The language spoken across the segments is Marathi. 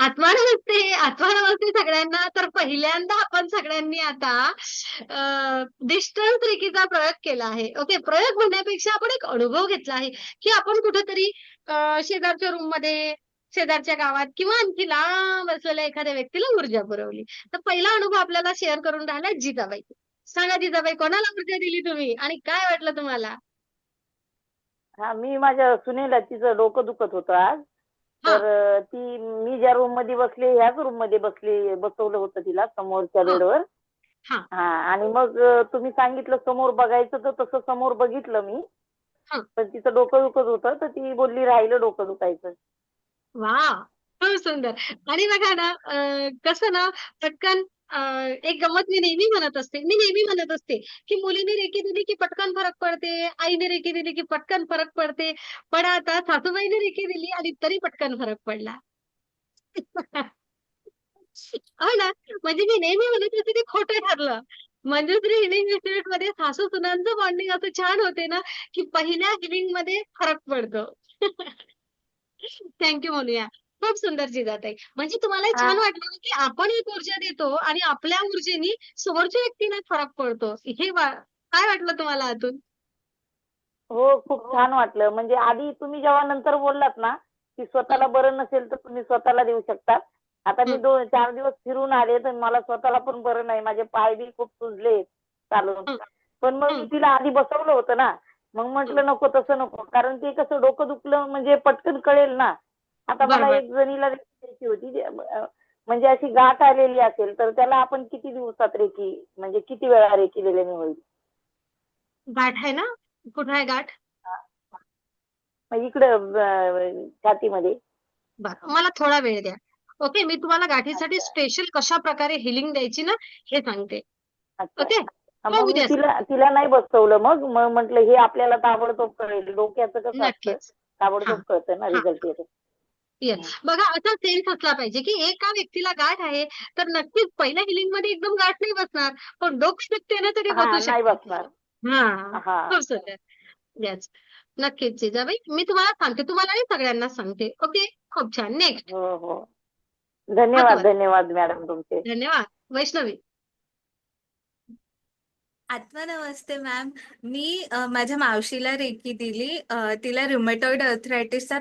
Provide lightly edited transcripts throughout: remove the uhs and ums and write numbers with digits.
आत्मा नमस्ते सगळ्यांना. तर पहिल्यांदा आपण सगळ्यांनी आता डिस्टन्स रेकीचा प्रयोग केला आहे. ओके, प्रयोग म्हणण्यापेक्षा आपण एक अनुभव घेतला आहे की आपण कुठेतरी शेजारच्या रूम मध्ये, शेजारच्या गावात किंवा आणखी लांब असलेल्या एखाद्या व्यक्तीला ऊर्जा पुरवली. तर पहिला अनुभव आपल्याला शेअर करून राहिला जिजाबाई. सांगा जिजाबाई, कोणाला ऊर्जा दिली तुम्ही आणि काय वाटलं तुम्हाला? हा, मी माझ्या सुनेला, तिचं डोकं दुखत होतं आज. हा तर ती, मी ज्या रूम मध्ये बसले ह्याच रूम मध्ये बसवलं होतं तिला समोरच्या हा बेडवर. हा हा, आणि मग तुम्ही सांगितलं समोर बघायचं, तर तसं समोर बघितलं मी. हा. पण तिचं डोकं दुखत होतं, तर ती बोलली राहिलं डोकं दुखायचं. वा, खूप सुंदर. आणि बघा ना, कसं ना, पटकन एक गंमत मी नेहमी म्हणत असते की मुलीने रेकी दिली की पटकन फरक पडते, आईने रेकी दिली की पटकन फरक पडते. पण आता सासूबाईने रेकी दिली आणि तरी पटकन फरक पडला. हो ना. म्हणजे मी नेहमी म्हणत होते ते खोटं ठरलं. मंजुश्री हिलिंग इन्स्टिट्यूट मध्ये सासू सुनांचं बॉन्डिंग असं छान होते ना की पहिल्या हिलिंग मध्ये फरक पडतो. थँक्यू म्हणूया. खूप सुंदर जिजाताई. म्हणजे तुम्हाला हे हा, छान वाटलं ना, की आपण एक ऊर्जा देतो आणि आपल्या ऊर्जेने समोरच्या व्यक्तीला फरक पडतो. काय वाटलं तुम्हाला आतून? हो, खूप छान वाटलं. म्हणजे आधी तुम्ही जेव्हा नंतर बोललात ना, की हं, स्वतःला बरं नसेल तर तुम्ही स्वतःला देऊ शकता. आता मी हं, 4 दिवस फिरून आले, तर मला स्वतःला पण बरं नाही. माझे पाय बी खूप सुजले चालून. हं, पण मग मी हं, तिला आधी बसवलं होतं ना. मग हं. म्हटलं नको, तसं नको. कारण ते कसं डोकं दुखलं म्हणजे पटकन कळेल ना. आता मला बरोबर. एक जणीला रेकी द्यायची होती. म्हणजे अशी गाठ आलेली असेल, तर त्याला आपण किती दिवसात रेकी, म्हणजे किती वेळा रेकी दिल्याने होईल? गाठ आहे ना? कुठे आहे गाठ? मग इकडं छातीमध्ये. बरं, मला थोडा वेळ द्या. ओके, मी तुम्हाला गाठीसाठी अच्छा. स्पेशल कशा प्रकारे हिलिंग द्यायची ना, हे सांगते. अच्छा. ओके? मग मी उद्या तिला तिला नाही बसवलं. मग म्हटलं हे आपल्याला ताबडतोब कळेल. डोक्याचं कसं असतं, नक्कीच. हां, ताबडतोब कळतं ना, हां. रिझल्ट येतो. येस. हं. बघा, असा सेन्स असला पाहिजे, की एका व्यक्तीला गाठ आहे, तर नक्कीच पहिल्या हिलिंग मध्ये एकदम गाठ नाही बसणार, पण डोकं दुखते ना तरी बसू हां, नाही शकते. बसणार. हां, हां. खूप सुंदर. येस. नक्कीच जिजाबाई. मी तुम्हाला सांगते, तुम्हाला नाही सगळ्यांना सांगते. ओके. खूप छान. नेक्स्ट. हो, हो. धन्यवाद, हातवर. धन्यवाद मॅडम तुमचे. धन्यवाद. वैष्णवी. आत्मा नमस्ते मॅम. मी माझ्या मावशीला रेकी दिली. तिला रुमेटॉइड अर्थरायटिसचा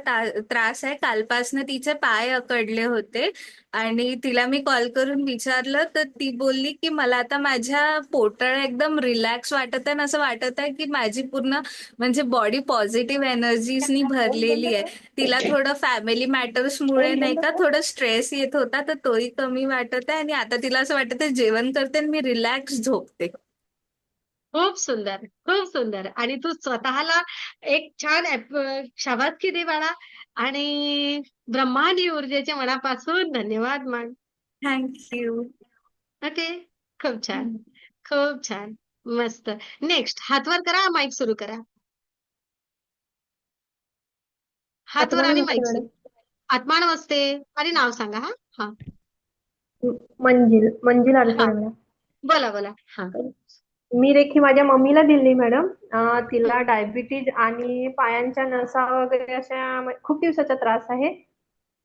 त्रास आहे. कालपासनं तिचे पाय अकडले होते आणि तिला मी कॉल करून विचारलं, तर ती बोलली की मला आता माझ्या पोटाला एकदम रिलॅक्स वाटत आहे आणि असं वाटत आहे की माझी पूर्ण म्हणजे बॉडी पॉझिटिव्ह एनर्जीजनी भरलेली आहे. तिला थोडं फॅमिली मॅटर्समुळे नाही का थोडं स्ट्रेस येत होता, तर तोही कमी वाटत आहे आणि आता तिला असं वाटत आहे जेवण करते आणि मी रिलॅक्स झोपते. खूप सुंदर, खूप सुंदर. आणि तू स्वतःला एक छान शाबासकी दे बाळा. आणि ब्रह्मांडीय ऊर्जेच्या मनापासून धन्यवाद मान. थँक्यू. ओके. खूप छान. खूप छान. मस्त. नेक्स्ट. हात वर करा, माईक सुरू करा. हात वर आत्मा आणि नमस्ते माईक सुरू. मॅडम. आत्मा नमस्ते. आणि नाव सांगा. हा हा मंजिल हा. अडसुळे मॅडम. बोला बोला. हा. मी रेखी माझ्या मम्मीला दिली मॅडम. हं, तिला डायबिटीज आणि पायांच्या नसा वगैरे अशा खूप दिवसाचा त्रास आहे. हं,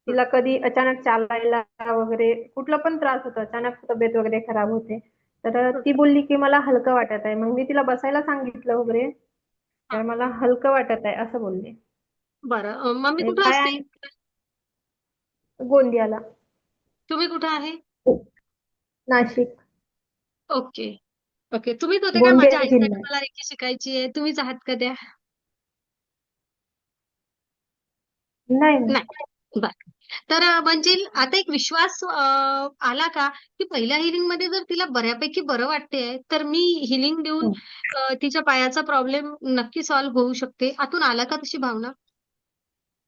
तिला कधी अचानक चालायला वगैरे कुठला पण त्रास होतो, अचानक तब्येत वगैरे खराब होते. तर हं. ती बोलली की मला हलकं वाटत आहे. मग मी तिला बसायला सांगितलं वगैरे, हा. तर मला हलकं वाटत आहे असं बोलली. बरं. मम्मी आणि कुठं असते? पाय गोंदियाला. तुम्ही कुठं आहे? नाशिक. ओके. ओके. तुम्हीच होते का गोंदिया माझ्या आईसाठी जिल्हा. मला रेकी शिकायची आहे? तुम्हीच आहात का त्या? नाही ना. नाही. बरं. तर म्हणजे आता एक विश्वास आला का, की पहिल्या हिलिंग मध्ये जर तिला बऱ्यापैकी बरं वाटतेय, तर मी हिलिंग देऊन तिच्या पायाचा प्रॉब्लेम नक्की सॉल्व्ह होऊ शकते. आतून आला का तशी भावना?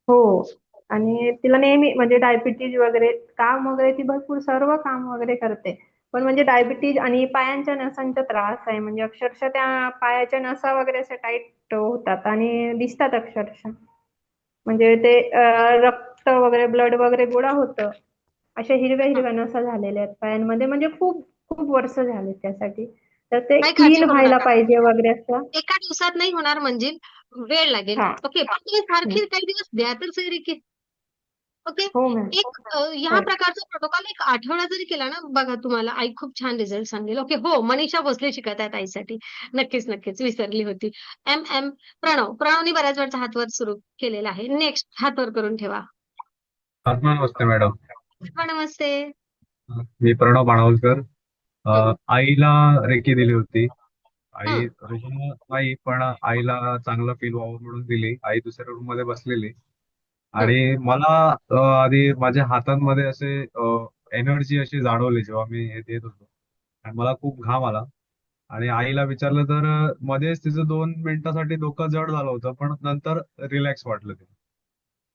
हो. आणि तिला नेहमी म्हणजे डायबिटीज वगैरे काम वगैरे ती भरपूर सर्व काम वगैरे करते. पण म्हणजे डायबिटीज आणि पायांच्या नसांचा त्रास आहे. म्हणजे अक्षरशः त्या पायाच्या नसा वगैरे अशा टाईट होतात आणि दिसतात अक्षरशः. म्हणजे ते रक्त वगैरे ब्लड वगैरे गोळा होतं. अशा हिरव्या हां. हिरव्या नसा झालेल्या आहेत पायांमध्ये. म्हणजे खूप खूप वर्ष झाले त्यासाठी. तर ते काही काळजी क्लीन करू व्हायला नका. पाहिजे वगैरे असं. एका दिवसात नाही होणार म्हणजे वेळ लागेल. हा. ओके. पण तुम्ही सारखी काही दिवस द्या तर सही रेकी. ओके. हो मॅम. ह्या होय. प्रकारचा प्रोटोकॉल एक आठवडा जरी केला ना, बघा तुम्हाला आई खूप छान रिझल्ट सांगेल. ओके. हो, मनीषा भोसले शिकत आहेत आईसाठी. नक्कीच, नक्कीच विसरली होती. प्रणवनी बऱ्याच वेळचा हात वर सुरू केलेला आहे. नेक्स्ट हात वर करून ठेवा. नमस्ते मॅडम. नमस्ते. मी प्रणव बाणावलकर. हं, आईला रेकी दिली होती. हं, आई रुग्ण नाही, पण आईला चांगलं फील व्हावं म्हणून दिली. आई दुसऱ्या रूम मध्ये बसलेली हं. आणि मला आधी माझ्या हातांमध्ये असे एनर्जी अशी जाणवली जेव्हा मी हे देत होतो आणि मला खूप घाम आला. आणि आईला विचारलं तर मध्येच तिचं 2 मिनिटासाठी डोकं जड झालं होतं, पण नंतर रिलॅक्स वाटलं ते.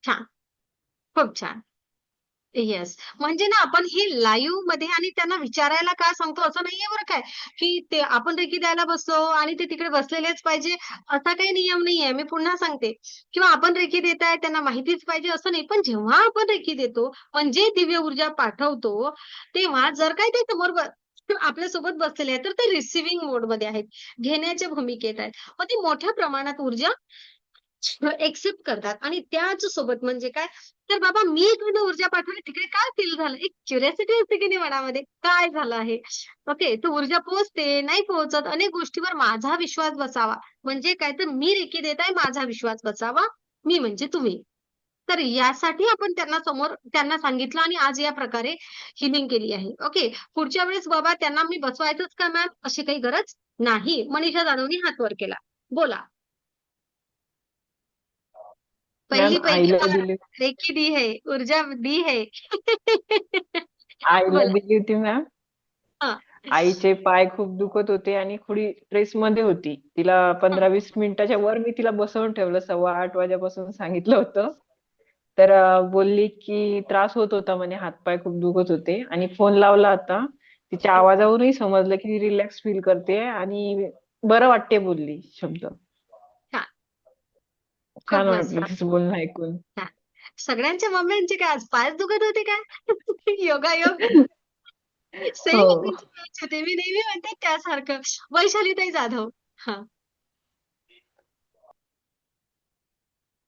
छान. खूप छान. येस. म्हणजे ना आपण हे लाईव्ह मध्ये आणि त्यांना विचारायला का सांगतो असं नाहीये बरं काय, की ते आपण रेकी द्यायला बसलो आणि ते तिकडे बसलेलेच पाहिजे असा काही नियम नाहीये. मी पुन्हा सांगते किंवा आपण रेकी देताय त्यांना माहितीच पाहिजे असं नाही. पण जेव्हा आपण रेकी देतो म्हणजे दिव्य ऊर्जा पाठवतो, तेव्हा जर काही ते समोर आपल्यासोबत बसलेले आहेत, तर ते रिसिव्हिंग मोडमध्ये आहेत. घेण्याच्या भूमिकेत आहेत. मग ती मोठ्या प्रमाणात ऊर्जा एक्सेप्ट करतात आणि त्याच सोबत म्हणजे काय, तर बाबा मी इकडनं ऊर्जा पाठवली तिकडे काय फील झालं? एक क्युरिओसिटी असते की नाही मनामध्ये, काय झालं आहे? ओके, तर ऊर्जा पोहोचते, नाही पोहोचत, अनेक गोष्टीवर माझा विश्वास बसावा. म्हणजे काय, तर मी रेकी देत आहे, माझा विश्वास बसावा, मी म्हणजे तुम्ही. तर यासाठी आपण त्यांना सांगितलं आणि आज या प्रकारे हीलिंग केली आहे. ओके, पुढच्या वेळेस बाबा त्यांना मी बसवायचंच का मॅम? अशी काही गरज नाही. मनीषा जाधवनी हात वर केला. बोला. मॅम पहिली आईला बार दिली रेकी दी है, ऊर्जा दी है. आईला बोला. दिली होती मॅम. हां. आईचे पाय खूप दुखत होते आणि थोडी ट्रेस मध्ये होती. तिला हं, 15-20 मिनिटाच्या वर मी तिला बसवून ठेवलं. 7:15 वाजेपासून सांगितलं होतं. तर बोलली की त्रास होत होता म्हणे, हातपाय खूप दुखत होते आणि फोन लावला होता. तिच्या हं. आवाजावरूनही समजलं की रिलॅक्स फील करते आणि बरं वाटते बोलली शब्द. छान. छान खूप वाटलं मस्त. तिचं बोलणं ऐकून. छान. सगळ्यांच्या मम्म्यांचे काय आज पायच दुखत होते का? योगायोग. सेम हो. मम्मींची मॅच होते. मी नेहमी म्हणते त्यासारखं. वैशालीताई जाधव. हां.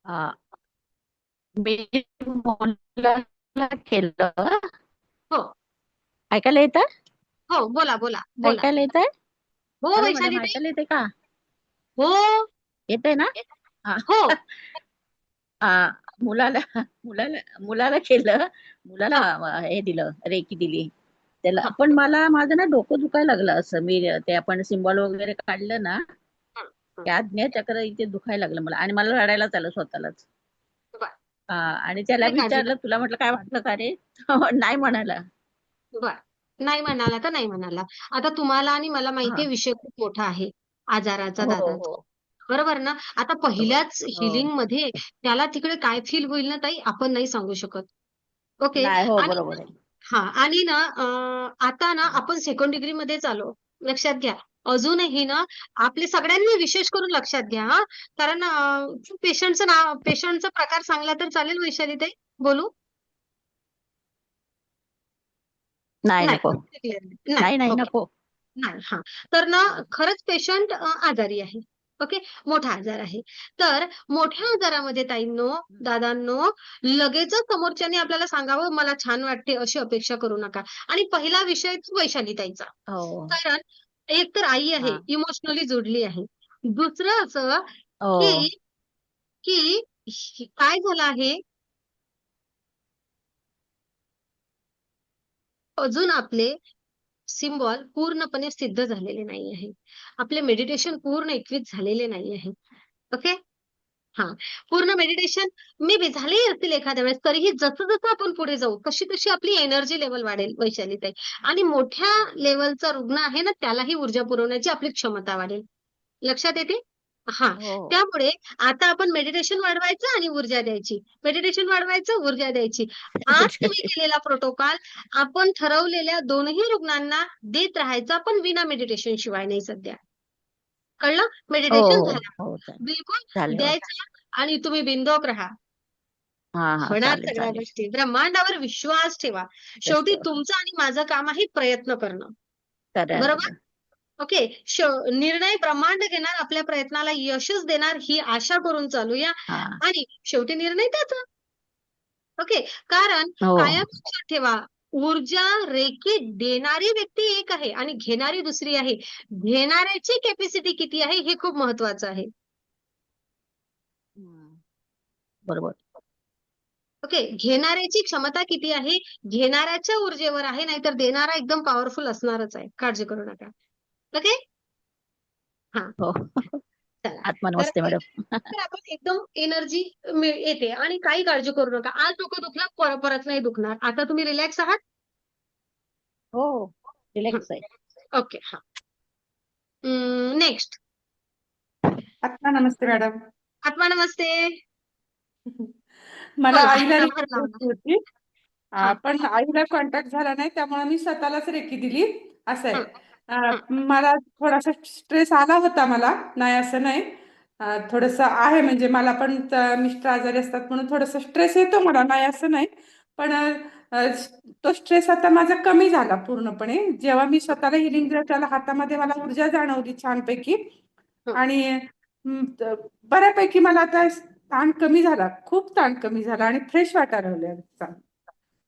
हा, मी मुलाला केलं. हो. ऐकायला येतं? हो. बोला, बोला, बोला. ऐकायला येतंय? हो, हॅलो मॅडम, वैशालीताई. ऐकायला येते का? हो. येतंय ना? हा. हो. हा, मुलाला मुलाला मुलाला केलं. मुलाला हां, हे दिलं, रेकी दिली त्याला. हां, पण माझं ना डोकं दुखायला लागलं. असं मी ते आपण सिम्बॉल वगैरे काढलं ना, हं, हं. ते आज्ञाचक्र इथे दुखायला लागलं मला आणि मला रडायला आलं स्वतःलाच. बरं. आणि त्याला काही काळजी विचारलं, तुला म्हटलं काय वाटलं का रे? नाही म्हणाला. बरं. नाही म्हणाला तर नाही म्हणाला. आता तुम्हाला आणि मला माहिती हा. आहे विषय खूप मोठा आहे आजाराचा हो दादाचा. हो, बरोबर ना? आता बरोबर. पहिल्याच हो. मध्ये त्याला तिकडे काय फील होईल ना ताई आपण नाही सांगू शकत. ओके. नाही, हो आणि बरोबर आहे. हां. आणि ना आता ना आपण सेकंड डिग्रीमध्येच आलो. लक्षात घ्या. अजूनही ना आपले सगळ्यांनी विशेष करून लक्षात घ्या हां. कारण पेशंटचा प्रकार सांगला तर चालेल वैशालीताई? बोलू? नाही, नाही. नको. नाही. नाही, नाही, ओके. नको. नाही. हां. तर ना खरंच पेशंट आजारी आहे. ओके. मोठा आजार आहे. तर मोठ्या आजारामध्ये ताईंनो, दादांनो, लगेचच समोरच्याने आपल्याला सांगावं, "मला छान वाटते," अशी अपेक्षा करू नका. आणि पहिला विषय वैशाली ताईचा. हो. कारण एक तर आई आहे, हा. इमोशनली जोडली आहे. दुसरं असं की हो. की काय झालं आहे, अजून आपले सिम्बॉल पूर्णपणे सिद्ध झालेले नाही आहे. आपले मेडिटेशन पूर्ण एकवीस झालेले नाही आहे. ओके. हां. पूर्ण मेडिटेशन मे बी झालेही असतील एखाद्या वेळेस. तरीही जसं-जसं आपण पुढे जाऊ, तशी-तशी आपली एनर्जी लेव्हल वाढेल वैशालीताई. आणि मोठ्या लेव्हलचा रुग्ण आहे ना, त्यालाही ऊर्जा पुरवण्याची आपली क्षमता वाढेल. लक्षात येते? हां. हो. त्यामुळे आता आपण मेडिटेशन वाढवायचं आणि ऊर्जा द्यायची. मेडिटेशन वाढवायचं, ऊर्जा द्यायची. आज तुम्ही केलेला प्रोटोकॉल आपण ठरवलेल्या दोनही रुग्णांना देत राहायचा, पण विना मेडिटेशन शिवाय नाही सध्या. कळलं? हो, मेडिटेशन हो, झालं. हो. चालेल. बिलकुल चालेल. हो. द्यायचं आणि तुम्ही बिनडोक राहा. हा, होणार चालेल, सगळ्या चालेल. गोष्टी. ब्रह्मांडावर विश्वास ठेवा. शेवटी बेस्ट. तुमचं आणि माझं काम आहे प्रयत्न करणं. बरोबर? करायचं. ओके. निर्णय ब्रह्मांड घेणार, आपल्या प्रयत्नाला यशच देणार ही आशा करून चालूया हा. आणि शेवटी निर्णय त्याचा. ओके. कारण हो कायम लक्षात ठेवा, ऊर्जा रेकी देणारी व्यक्ती एक आहे आणि घेणारी दुसरी आहे. घेणाऱ्याची कॅपॅसिटी किती आहे हे खूप महत्वाचं आहे. हम्म, बरोबर. ओके. घेणाऱ्याची क्षमता किती आहे, घेणाऱ्याच्या ऊर्जेवर आहे, नाहीतर देणारा एकदम पॉवरफुल असणारच आहे. काळजी करू नका. ओके. हा. हो चला. आत्मा तर नमस्ते मॅडम. तर आपण एकदम एनर्जी येते आणि काही काळजी करू नका. आज डोकं दुखलं, परत नाही दुखणार. आता तुम्ही रिलॅक्स आहात? हो हं. रिलॅक्स आहे. ओके. हा. नेक्स्ट. आत्मा नमस्ते मॅडम. आत्मा नमस्ते. मला बोला. आईला रेकी नंबर लावला. द्यायची होती. हा. पण आईला कॉन्टॅक्ट झाला नाही, त्यामुळे मी स्वतःलाच रेकी दिली. असं आहे. हं. हं. मला थोडासा स्ट्रेस आला होता मला, नाही असं नाही. थोडंसं आहे म्हणजे मला पण मिस्टर आजारी असतात म्हणून थोडंसं स्ट्रेस येतो मला, नाही असं नाही. पण तो स्ट्रेस आता माझा कमी झाला पूर्णपणे. जेव्हा मी स्वतःला हिलिंग दिलं त्याला हातामध्ये मला ऊर्जा जाणवली छानपैकी. हं. आणि बऱ्यापैकी मला आता ताण कमी झाला, खूप ताण कमी झाला आणि फ्रेश वाटायला लागले.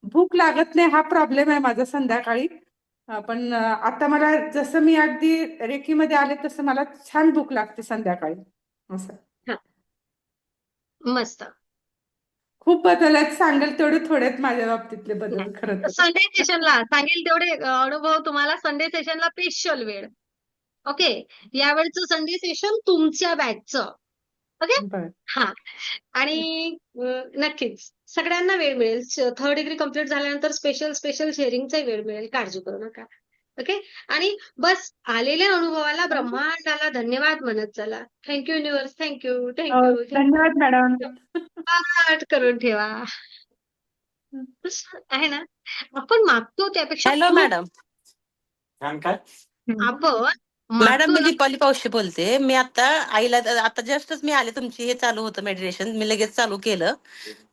भूक लागत नाही हा प्रॉब्लेम आहे माझा संध्याकाळी. पण आता मला जसं मी अगदी रेकीमध्ये आले तसं मला छान भूक लागते संध्याकाळी. असं हं. मस्त. खूप बदल आहेत, सांगेल तेवढे थोडे आहेत माझ्या बाबतीतले बदल खरं तर. संडे सेशनला सांगेल तेवढे अनुभव तुम्हाला संडे सेशनला स्पेशल वेळ. ओके. यावेळचं संडे सेशन तुमच्या बॅचचं. ओके. बरं. हा. आणि नक्कीच सगळ्यांना वेळ मिळेल. 3rd डिग्री कंप्लीट झाल्यानंतर स्पेशल शेअरिंगचा वेळ मिळेल. काळजी करू नका. ओके. आणि बस आलेल्या अनुभवाला ब्रह्मांडाला धन्यवाद म्हणत चला. Thank you universe. थँक्यू. धन्यवाद मॅडम. पाठ करून ठेवा. आहे ना. आपण मागतो त्यापेक्षा हॅलो खूप मॅडम. आपण मॅडम मागतो मी ना. दीपाली पावशे बोलते. मी आता आईला आता जस्टच मी आले, तुमची हे चालू होतं मेडिटेशन, मी लगेच चालू केलं.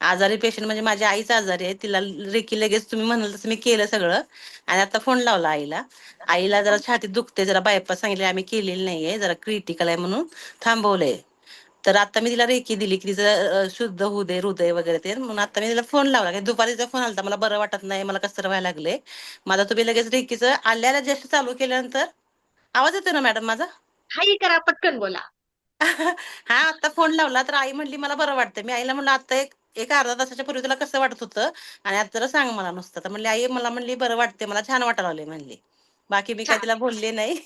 आजारी पेशंट म्हणजे माझी आईच आजारी आहे, तिला रेकी लगेच तुम्ही म्हणाल तसं मी केलं सगळं. आणि आता फोन लावला आईला. आईला जरा छातीत दुखते, जरा बायपास सांगितले, आम्ही केलेली नाहीये, जरा क्रिटिकल आहे म्हणून थांबवलंय. तर आता मी तिला रेकी दिली की तिचं शुद्ध होऊ दे हृदय वगैरे ते, म्हणून आता मी तिला फोन लावला. की दुपारी तिचा फोन आला, मला बरं वाटत नाही, मला कसं व्हायला लागले. माझा तुम्ही लगेच रेकीचं आल्याला जस्ट चालू केल्यानंतर आवाज येतो ना मॅडम माझा? हाई करा, पटकन बोला. हा आता फोन लावला तर आई म्हणली मला बरं वाटतंय. मी आईला म्हणलं आता एक अर्धा तासाच्या पूर्वी तुला कसं वाटत होतं आणि आता जरा सांग मला नुसतं. तर म्हणली आई मला म्हणली बरं वाटते, मला छान वाटायला लागले म्हणली. बाकी मी काय छान. तिला बोलले नाही.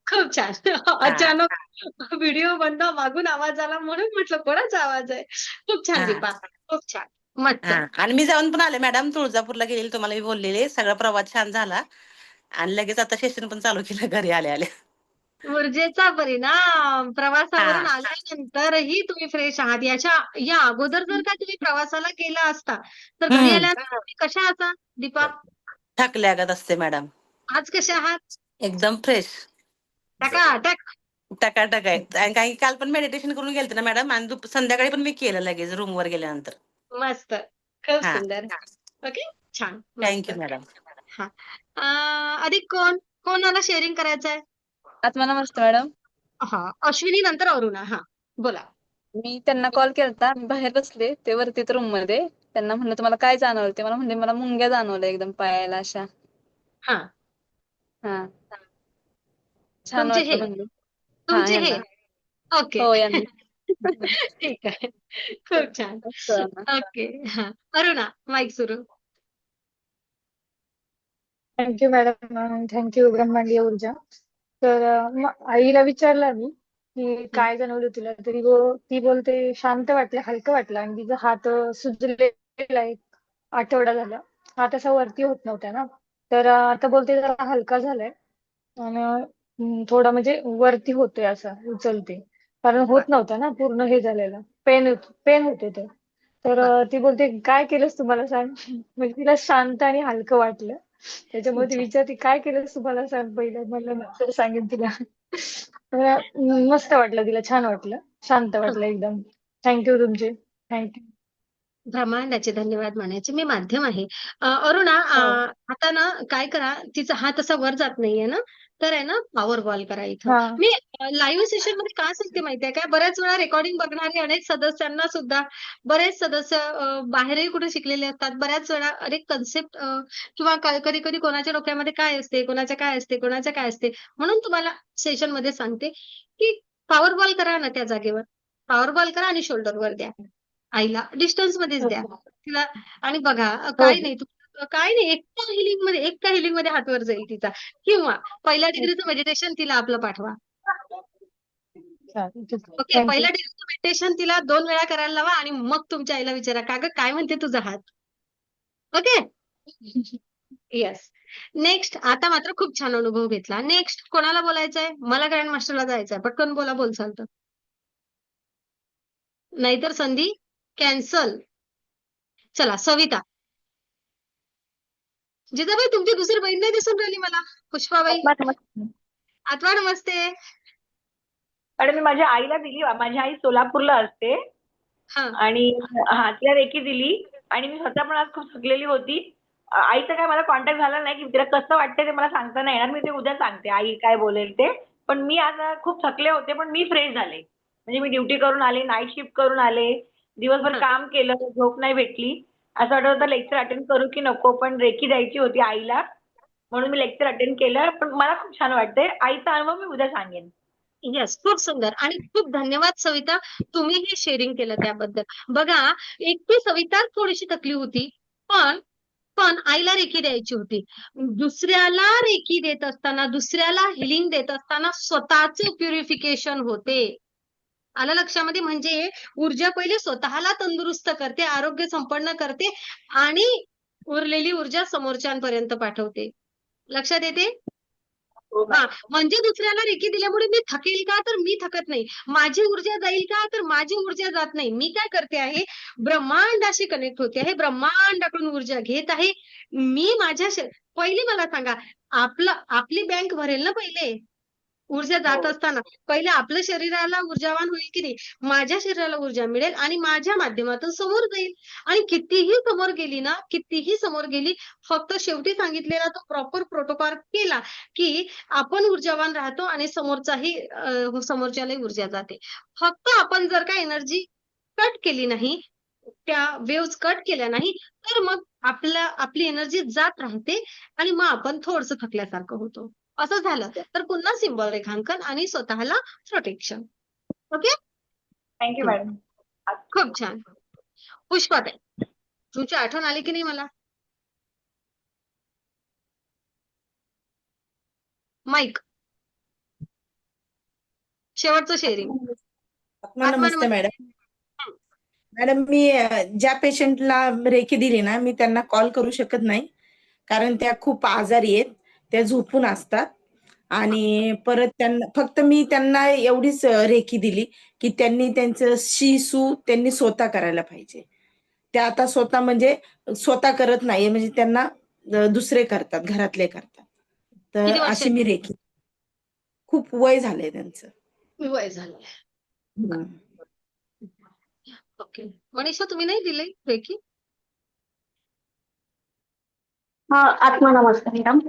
खूप छान. हा अचानक व्हिडिओ बंद, मागून आवाज आला म्हणून म्हटलं कोणाचा आवाज आहे. खूप छान हा दीपा. खूप छान. मस्त. हा. आणि मी जाऊन पण आले मॅडम, तुळजापूरला गेलेली, तुम्हाला मी बोललेले. सगळा प्रवास छान झाला आणि लगेच आता सेशन पण चालू केलं घरी आले आले. ऊर्जेचा परिणाम. प्रवासावरून हा. आल्यानंतरही तुम्ही फ्रेश आहात. या अगोदर जर का तुम्ही प्रवासाला गेला असता तर घरी हम्म. आल्यानंतर तुम्ही कशा असा दीपा? थकल्यागत असते मॅडम. आज कशा आहात? एकदम फ्रेश टकाटक. टकाटक आहे. आणि काही काल पण मेडिटेशन करून गेलते ना मॅडम, आणि संध्याकाळी पण मी केलं लगेच रूमवर गेल्यानंतर. मस्त. खूप हा. सुंदर. ओके. छान. मस्त. Thank you madam. हा. अधिक कोणाला शेअरिंग करायचंय? आत्मा नमस्ते मॅडम. हा. अश्विनी नंतर अरुणा. हा. बोला. मी त्यांना कॉल केलता, मी बाहेर बसले, ते वरती रूम मध्ये. त्यांना म्हणलं तुम्हाला काय जाणवलं? ते मला म्हणले मला मुंग्या जाणवल्या एकदम पायाला अशा. हा. हा. छान तुमचे वाटलं हे म्हणले. हा तुमचे हे. यांना. ओके. हो यांना. ठीक आहे. खूप छान. मस्त आहे ना. ओके. हा. अरुणा, माईक सुरू. Thank you madam. थँक्यू ब्रह्मांडीय ऊर्जा. तर आईला विचारलं मी की काय जाणवलं तुला, तरी ती बोलते शांत वाटलं, हलकं वाटलं, आणि तिचा हात सुजलेला एक आठवडा झाला. हात असा वरती होत नव्हता ना, तर आता बोलते जरा हलका झालाय आणि थोडा म्हणजे वरती होतोय, असा उचलते, कारण होत नव्हता ना पूर्ण हे झालेलं, पेन होते ते. तर ती बोलते काय केलंस तुम्हाला सांग. म्हणजे तिला शांत आणि हलकं वाटलं, त्याच्यामुळे ती विचारते काय केलंस तुम्हाला सांग पहिलं. म्हणलं नंतर सांगेन तिला. मस्त वाटलं तिला, छान वाटलं, शांत वाटलं एकदम. थँक्यू तुमचे. थँक्यू. ब्रह्मांडाचे धन्यवाद मानायचे मी माध्यम आहे. अरुणा, हो. आता ना काय करा, तिचा हात असा वर जात नाहीये ना, तर आहे ना पॉवर बॉल करा इथं. हा मी लाईव्ह सेशन मध्ये का सांगते माहितीये काय, बऱ्याच वेळा रेकॉर्डिंग बघणारे अनेक सदस्यांना सुद्धा, बरेच सदस्य बाहेरही कुठे शिकलेले असतात. बऱ्याच वेळा अनेक कन्सेप्ट किंवा कधी कधी कोणाच्या डोक्यामध्ये काय असते, कोणाच्या काय असते, कोणाच्या काय असते, म्हणून तुम्हाला सेशन मध्ये सांगते की पॉवर बॉल करा ना त्या जागेवर. पॉवर बॉल करा आणि शोल्डरवर द्या आईला, डिस्टन्स मध्येच द्या तिला. आणि बघा काय नाही काय नाही, एकट्या हिलिंग मध्ये हात वर जाईल तिचा. किंवा पहिल्या डिग्रीचं मेडिटेशन तिला आपलं पाठवा. चालेल ठीक आहे. Okay, thank you. पहिल्या डिग्रीचं मेडिटेशन तिला 2 वेळा करायला लावा आणि मग तुमच्या आईला विचारा का ग काय म्हणते तुझा हात. Okay, yes. नेक्स्ट, आता मात्र खूप छान अनुभव घेतला. नेक्स्ट कोणाला बोलायचंय? मला ग्रँड मास्टरला जायचंय. पटकन बोला, बोलचाल तर. नाहीतर संधी कॅन्सल. चला सविता. जिजाबाई तुमची दुसरी बहीण नाही दिसून राहिली मला. पुष्पाबाई आत्वा नमस्ते. आणि मी माझ्या आईला दिली. माझी आई सोलापूरला असते हा आणि तिला रेकी दिली आणि मी स्वतः पण आज खूप थकलेली होती. आईचा काय मला कॉन्टॅक्ट झाला नाही की तिला कसं वाटतंय ते मला सांगता नाही येणार. मी ते उद्या सांगते आई काय बोलेल ते. पण मी आज खूप थकले होते पण मी फ्रेश झाले. म्हणजे मी ड्युटी करून आले, नाईट शिफ्ट करून आले, दिवसभर काम केलं, झोप नाही भेटली. असं वाटत होतं लेक्चर अटेंड करू की नको, पण रेकी द्यायची होती आईला म्हणून मी लेक्चर अटेंड केलं. पण मला खूप छान वाटतंय. आईचा अनुभव मी उद्या सांगेन. येस, खूप सुंदर आणि खूप धन्यवाद सविता, तुम्ही हे शेअरिंग केलं त्याबद्दल. बघा, एकटी सविता थोडीशी थकली होती, पण पण आईला रेकी द्यायची होती. दुसऱ्याला रेकी देत असताना, दुसऱ्याला हिलिंग देत असताना स्वतःचे प्युरिफिकेशन होते. आलं लक्षामध्ये? म्हणजे ऊर्जा पहिले स्वतःला तंदुरुस्त करते, आरोग्य संपन्न करते आणि उरलेली ऊर्जा समोरच्यांपर्यंत पाठवते. लक्षात येते? हा, म्हणजे दुसऱ्याला रेकी दिल्यामुळे मी थकेल का? तर मी थकत नाही. माझी ऊर्जा जाईल का? तर माझी ऊर्जा जात नाही. मी काय करते आहे, ब्रह्मांडाशी कनेक्ट होते आहे, ब्रह्मांडाकडून ऊर्जा घेत आहे. मी माझ्या पहिले मला सांगा, आपली बँक भरेल ना पहिले ऊर्जा जात असताना. पहिले आपल्या शरीराला ऊर्जावान होईल की नाही, माझ्या शरीराला ऊर्जा मिळेल आणि माझ्या माध्यमातून समोर जाईल. आणि कितीही समोर गेली ना, कितीही समोर गेली, फक्त शेवटी सांगितलेला तो प्रॉपर प्रोटोकॉल केला की आपण ऊर्जावान राहतो आणि समोरच्यालाही ऊर्जा जाते. फक्त आपण जर का एनर्जी कट केली नाही, त्या वेव्स कट केल्या नाही, तर मग आपली एनर्जी जात राहते आणि मग आपण थोडंसं थकल्यासारखं होतो. असं झालं तर पुन्हा सिंबल रेखांकन आणि स्वतःला प्रोटेक्शन. Okay, thank you madam. खूप छान. पुष्पाताई, तुमची आठवण आली की नाही मला? माईक, शेवटचं शेअरिंग. नमस्ते मॅडम. मॅडम मी ज्या पेशंटला रेकी दिली ना, मी त्यांना कॉल करू शकत नाही कारण त्या खूप आजारी आहेत, त्या झोपून असतात. आणि परत फक्त मी त्यांना एवढीच रेकी दिली की त्यांनी त्यांचं शिसू त्यांनी स्वतः करायला पाहिजे. त्या आता स्वतः म्हणजे स्वतः करत नाही, म्हणजे त्यांना दुसरे करतात, घरातले करतात. तर किती अशी मी रेकी, खूप वय झालंय त्यांचं. वय झालंय. ओके, मनीषा तुम्ही नाही दिले रेकी? आत्मा नमस्कार मॅडम.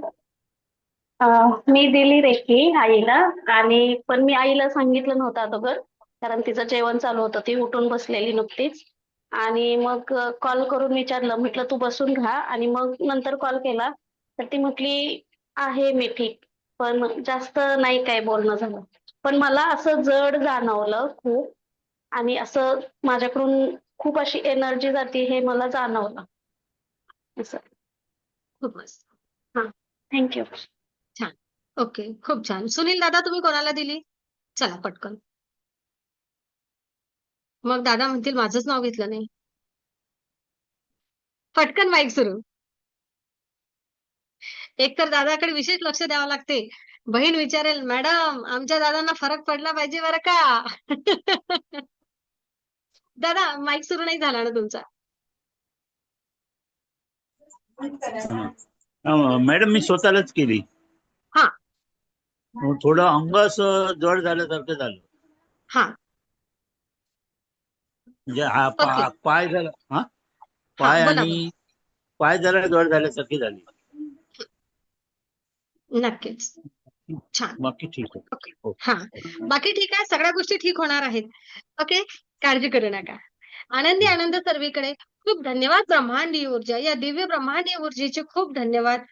मी दिली रेकी आईला आणि पण मी आईला सांगितलं नव्हतं अगोदर कारण तिचं जेवण चालू होतं, ती उठून बसलेली नुकतीच. आणि मग कॉल करून विचारलं, म्हटलं तू बसून घ्या. आणि मग नंतर कॉल केला तर ती म्हटली आहे मी ठीक, पण जास्त नाही काय बोलणं झालं. पण मला असं जड जाणवलं खूप आणि असं माझ्याकडून खूप अशी एनर्जी जाते हे मला जाणवलं. असं. खूप मस्त. थँक्यू. छान. ओके, खूप छान. सुनील दादा, तुम्ही कोणाला दिली? चला पटकन. मग दादा म्हणतील माझंच नाव घेतलं नाही. पटकन माईक सुरू. एकतर दादाकडे विशेष लक्ष द्यावं लागते. बहीण विचारेल, मॅडम आमच्या दादांना फरक पडला पाहिजे बरं का. दादा माईक सुरू नाही झाला ना तुमचा? मॅडम मी स्वतःलाच केली. हा, थोडं अंग असं जड झाल्यासारखं झालं. हा, म्हणजे ओके. पाय झाला, पाय बोला आणि पाय जरा जड झाल्यासारखी झाली. नक्कीच. छान. बाकी ठीक आहे. ओके. हो. हा, बाकी ठीक आहे, सगळ्या गोष्टी ठीक होणार आहेत. ओके, काळजी करू नका. आनंदी आनंद सर्वीकडे. खूप धन्यवाद ब्रह्मांडीय ऊर्जा, या दिव्य ब्रह्मांडीय ऊर्जेचे खूप धन्यवाद.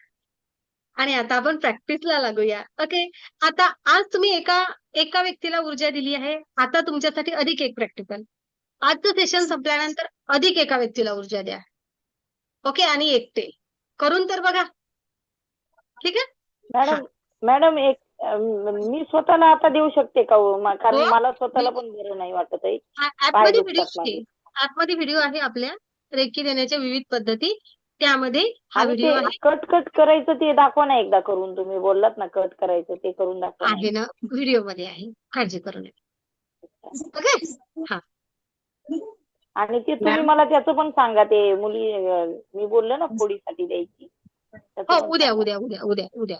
आणि आता आपण प्रॅक्टिसला लागूया. ओके, आता आज तुम्ही एका व्यक्तीला ऊर्जा दिली आहे. आता तुमच्यासाठी अधिक एक प्रॅक्टिकल. आजचं सेशन संपल्यानंतर अधिक एका व्यक्तीला ऊर्जा द्या. ओके, आणि एकटे करून तर बघा. ठीक आहे. हा. मॅडम मी स्वतःला आता देऊ शकते का हो? कारण हो. मला स्वतःला पण बरं नाही वाटत आहे. पाय ऍपमध्ये दुखतात माझे. ऍपमध्ये व्हिडिओ आहे आपल्या रेकी देण्याच्या विविध पद्धती. त्यामध्ये हा आणि व्हिडिओ ते आहे. कट करायचं ते दाखवा ना एकदा करून. तुम्ही बोललात ना कट करायचं, ते करून दाखवा आहे ना, व्हिडिओ मध्ये आहे, काळजी करू नका. ओके. हा. आणि ते तुम्ही मला त्याचं पण सांगा, ते मुली मी बोललो ना फोडीसाठी द्यायची, त्याचं हो, पण उद्या सांगा. उद्या उद्या उद्या उद्या.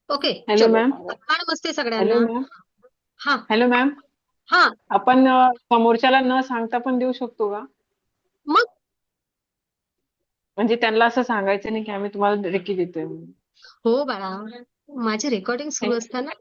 ओके. हॅलो चलो, मॅम. नमस्ते हॅलो सगळ्यांना. मॅम. हा हॅलो मॅम. हा. आपण समोरच्याला न सांगता पण देऊ शकतो का? मग म्हणजे त्यांना असं सांगायचं नाही की आम्ही तुम्हाला रेकी देतोय म्हणून. हो बाळा, माझे रेकॉर्डिंग सुरू असताना